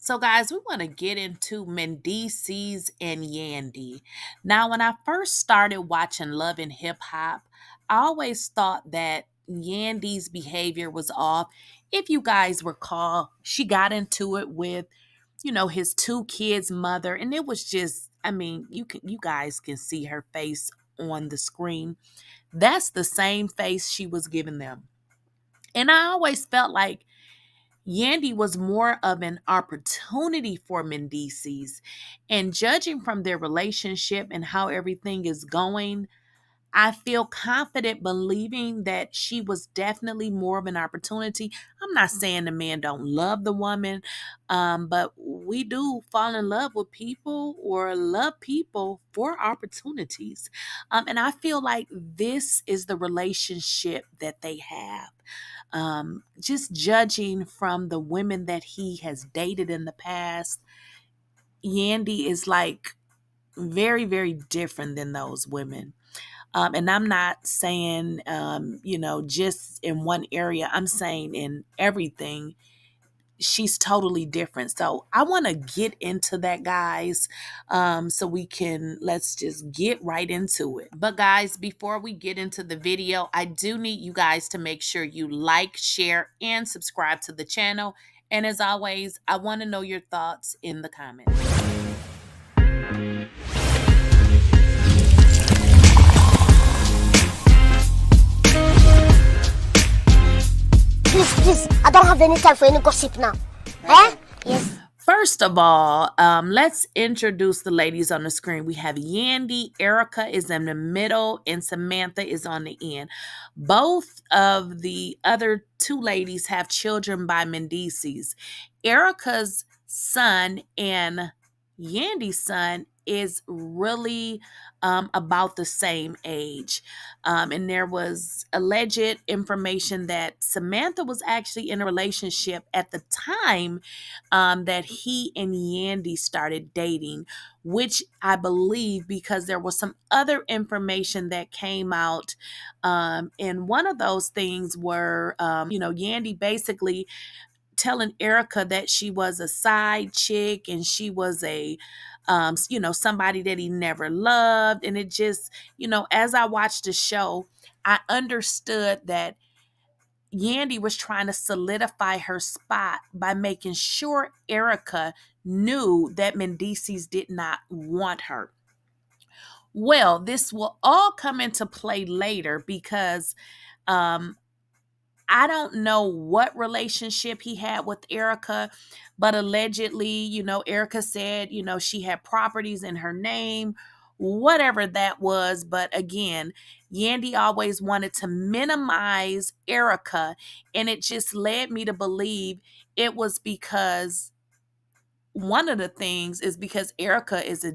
So, guys, we want to get into Mendeecees and Yandy. Now, when I first started watching Love and Hip Hop, I always thought that Yandy's behavior was off. If you guys recall, she got into it with, his two kids' mother, and it was just, you guys can see her face on the screen. That's the same face she was giving them. And I always felt like Yandy was more of an opportunity for Mendeecees. And judging from their relationship and how everything is going, I feel confident believing that she was definitely more of an opportunity. I'm not saying the man don't love the woman, but we do fall in love with people or love people for opportunities. And I feel like this is the relationship that they have. Just judging from the women that he has dated in the past, Yandy is like very, very different than those women. And I'm not saying, just in one area, I'm saying in everything, she's totally different. So I want to get into that, guys, so let's just get right into it. But guys, before we get into the video, I do need you guys to make sure you like, share, and subscribe to the channel. And as always, I want to know your thoughts in the comments. Please, I don't have any time for any gossip now. Eh? Yes. First of all, let's introduce the ladies on the screen. We have Yandy, Erica is in the middle, and Samantha is on the end. Both of the other two ladies have children by Mendeecees. Erica's son and Yandy's son is really about the same age. And there was alleged information that Samantha was actually in a relationship at the time that he and Yandy started dating, which I believe because there was some other information that came out. And one of those things were, Yandy basically telling Erica that she was a side chick and she was somebody that he never loved. And it just, as I watched the show, I understood that Yandy was trying to solidify her spot by making sure Erica knew that Mendeecees did not want her. Well, this will all come into play later because I don't know what relationship he had with Erica, but allegedly, Erica said, she had properties in her name, whatever that was. But again, Yandy always wanted to minimize Erica, and it just led me to believe it was because one of the things is because Erica is a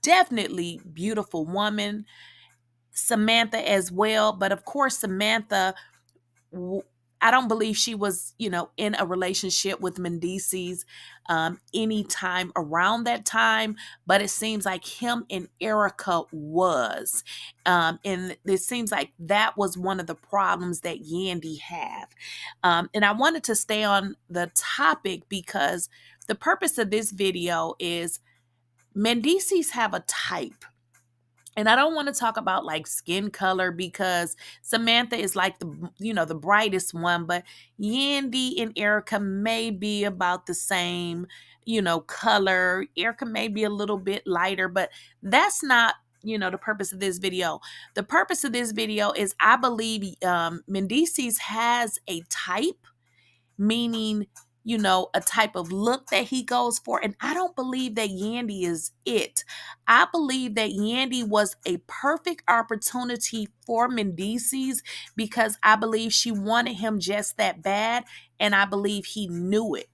definitely beautiful woman, Samantha as well. But of course, Samantha, I don't believe she was, in a relationship with Mendeecees any time around that time, but it seems like him and Erica was. And it seems like that was one of the problems that Yandy had. And I wanted to stay on the topic because the purpose of this video is Mendeecees have a type. And I don't want to talk about like skin color because Samantha is like the brightest one, but Yandy and Erica may be about the same, color. Erica may be a little bit lighter, but that's not, the purpose of this video. The purpose of this video is I believe Mendeecees has a type, meaning a type of look that he goes for. And I don't believe that Yandy is it. I believe that Yandy was a perfect opportunity for Mendeecees because I believe she wanted him just that bad. And I believe he knew it.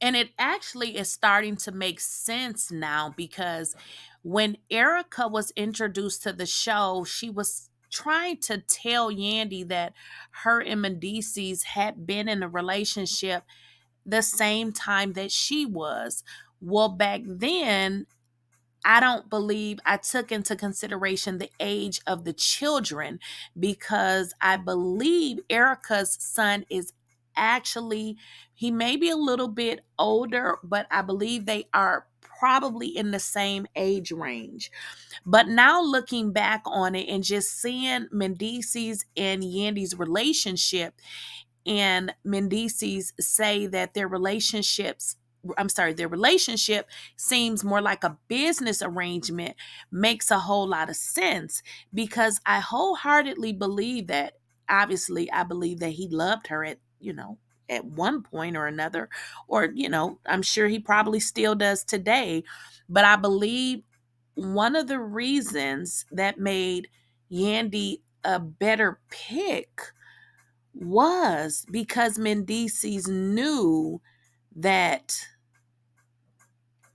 And it actually is starting to make sense now because when Erica was introduced to the show, she was trying to tell Yandy that her and Mendeecees had been in a relationship the same time that she was. Well, back then, I don't believe I took into consideration the age of the children because I believe Erica's son is actually, he may be a little bit older, but I believe they are probably in the same age range. But now looking back on it and just seeing Mendeecees and Yandy's relationship, and Mendeecees say that their relationship seems more like a business arrangement, makes a whole lot of sense, because I wholeheartedly believe that, obviously, I believe that he loved her at one point or another, or, I'm sure he probably still does today. But I believe one of the reasons that made Yandy a better pick was because Mendeecees knew that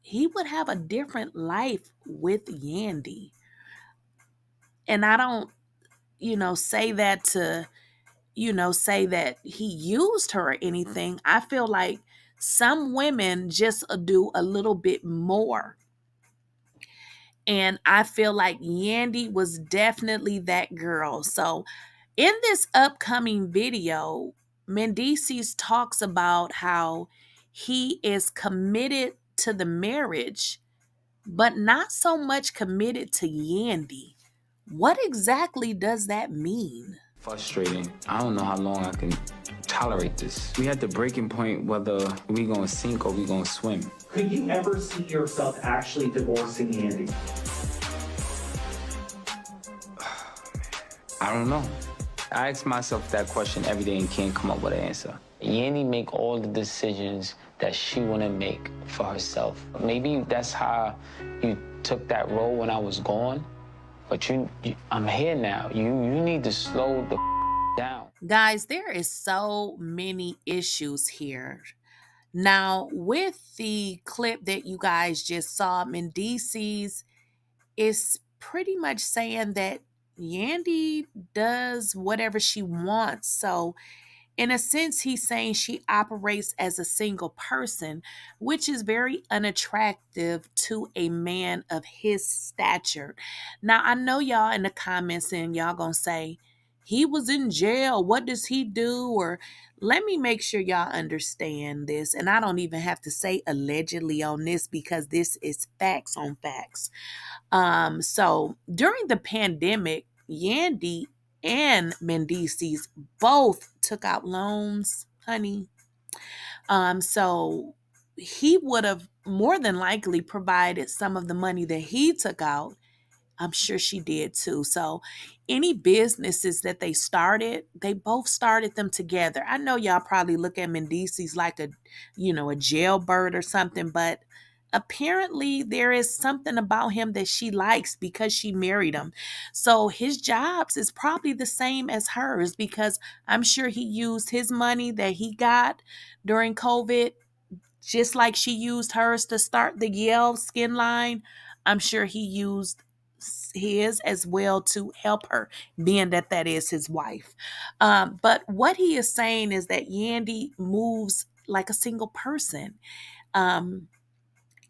he would have a different life with Yandy. And I don't, say that to, say that he used her or anything. I feel like some women just do a little bit more. And I feel like Yandy was definitely that girl. So in this upcoming video, Mendeecees talks about how he is committed to the marriage, but not so much committed to Yandy. What exactly does that mean? Frustrating. I don't know how long I can tolerate this. We at the breaking point whether we gonna sink or we gonna swim. Could you ever see yourself actually divorcing Yandy? I don't know. I ask myself that question every day and can't come up with an answer. Yandy make all the decisions that she wanna make for herself. Maybe that's how you took that role when I was gone, but I'm here now. You need to slow the down. Guys, there is so many issues here. Now, with the clip that you guys just saw, Mendeecees is pretty much saying that Yandy does whatever she wants. So, in a sense, he's saying she operates as a single person, which is very unattractive to a man of his stature. Now, I know y'all in the comments and y'all gonna say, he was in jail. What does he do? Or let me make sure y'all understand this. And I don't even have to say allegedly on this, because this is facts on facts. So during the pandemic, Yandy and Mendeecees both took out loans, honey. So he would have more than likely provided some of the money that he took out. I'm sure she did too. So any businesses that they both started them together. I know y'all probably look at Mendeecees like a jailbird or something, but apparently there is something about him that she likes because she married him. So his jobs is probably the same as hers, because I'm sure he used his money that he got during COVID, just like she used hers to start the Yale skin line. I'm sure he used his as well to help her, being that is his wife. But what he is saying is that Yandy moves like a single person.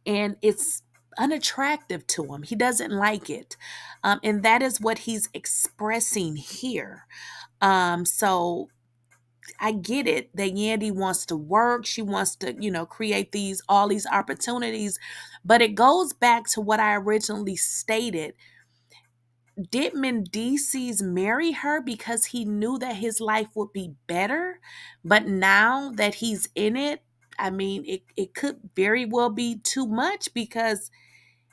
And it's unattractive to him. He doesn't like it. And that is what he's expressing here. So I get it that Yandy wants to work. She wants to, create all these opportunities. But it goes back to what I originally stated. Did Mendeecees marry her because he knew that his life would be better? But now that he's in it, I mean, it could very well be too much, because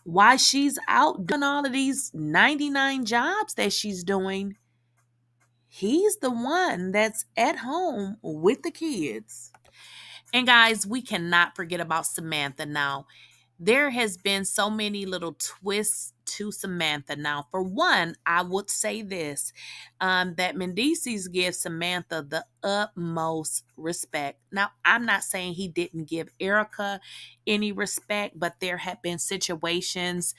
while she's out doing all of these 99 jobs that she's doing, he's the one that's at home with the kids. And guys, we cannot forget about Samantha now. There has been so many little twists to Samantha. Now, for one, I would say this, that Mendeecees gives Samantha the utmost respect. Now, I'm not saying he didn't give Erica any respect, but there have been situations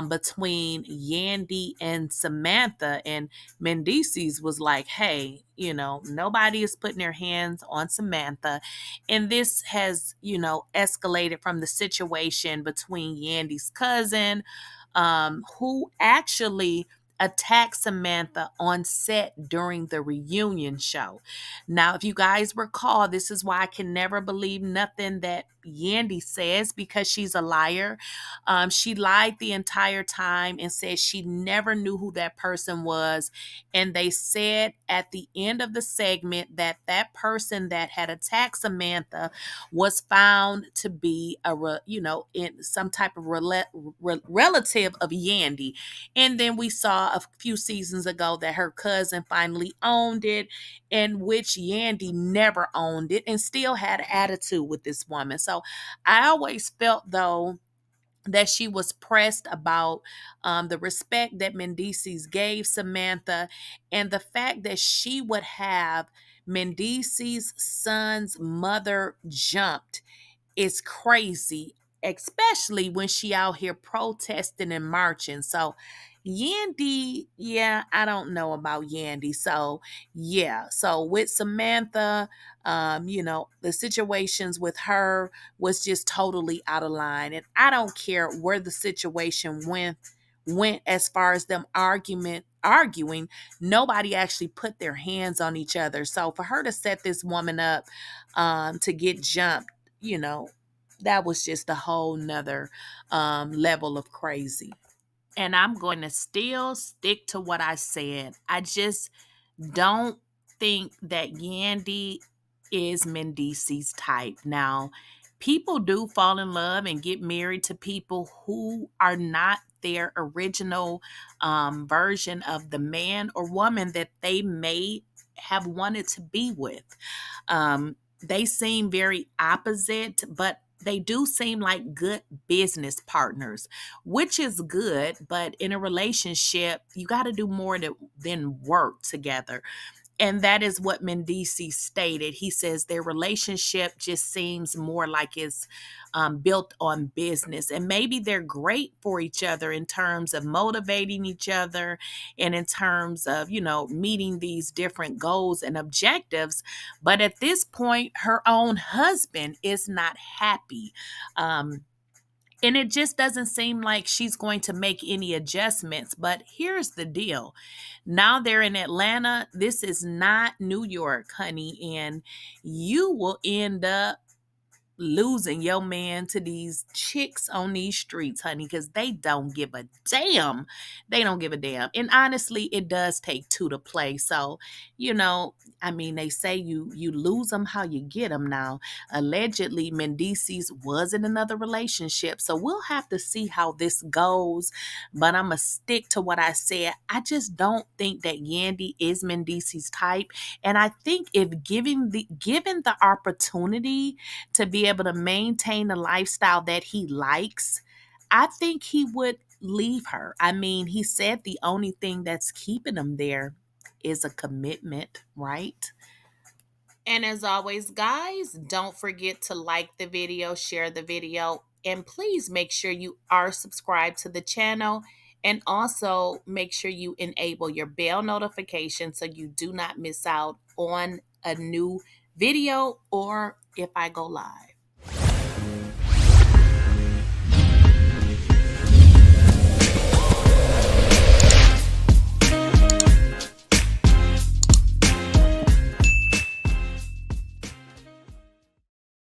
between Yandy and Samantha, and Mendeecees was like, hey, nobody is putting their hands on Samantha. And this has, escalated from the situation between Yandy's cousin, who actually attacked Samantha on set during the reunion show. Now, if you guys recall, this is why I can never believe nothing that Yandy says, because she's a liar. She lied the entire time and said she never knew who that person was. And they said at the end of the segment that that person that had attacked Samantha was found to be in some type of relative of Yandy. And then we saw a few seasons ago that her cousin finally owned it, in which Yandy never owned it and still had attitude with this woman. So I always felt, though, that she was pressed about the respect that Mendeecees gave Samantha, and the fact that she would have Mendeecees' son's mother jumped is crazy, especially when she out here protesting and marching. So Yandy, yeah, I don't know about Yandy. So yeah, so with Samantha, the situations with her was just totally out of line. And I don't care where the situation went as far as them arguing. Nobody actually put their hands on each other. So for her to set this woman up to get jumped, you know, that was just a whole nother level of crazy. And I'm going to still stick to what I said. I just don't think that Yandy is Mendeecees' type. Now, people do fall in love and get married to people who are not their original version of the man or woman that they may have wanted to be with. They seem very opposite, but they do seem like good business partners, which is good. But in a relationship, you got to do more than work together. And that is what Mendeecees stated. He says their relationship just seems more like it's built on business. And maybe they're great for each other in terms of motivating each other and in terms of, meeting these different goals and objectives. But at this point, her own husband is not happy. And it just doesn't seem like she's going to make any adjustments. But here's the deal. Now they're in Atlanta. This is not New York, honey. And you will end up losing your man to these chicks on these streets, honey, because they don't give a damn. They don't give a damn. And honestly, it does take two to play. So, they say you lose them how you get them now. Allegedly, Mendeecees was in another relationship. So we'll have to see how this goes. But I'm going to stick to what I said. I just don't think that Yandy is Mendeecees' type. And I think if given the opportunity to be able to maintain a lifestyle that he likes, I think he would leave her. I mean, he said the only thing that's keeping him there is a commitment, right? And as always, guys, don't forget to like the video, share the video, and please make sure you are subscribed to the channel. And also make sure you enable your bell notification so you do not miss out on a new video or if I go live.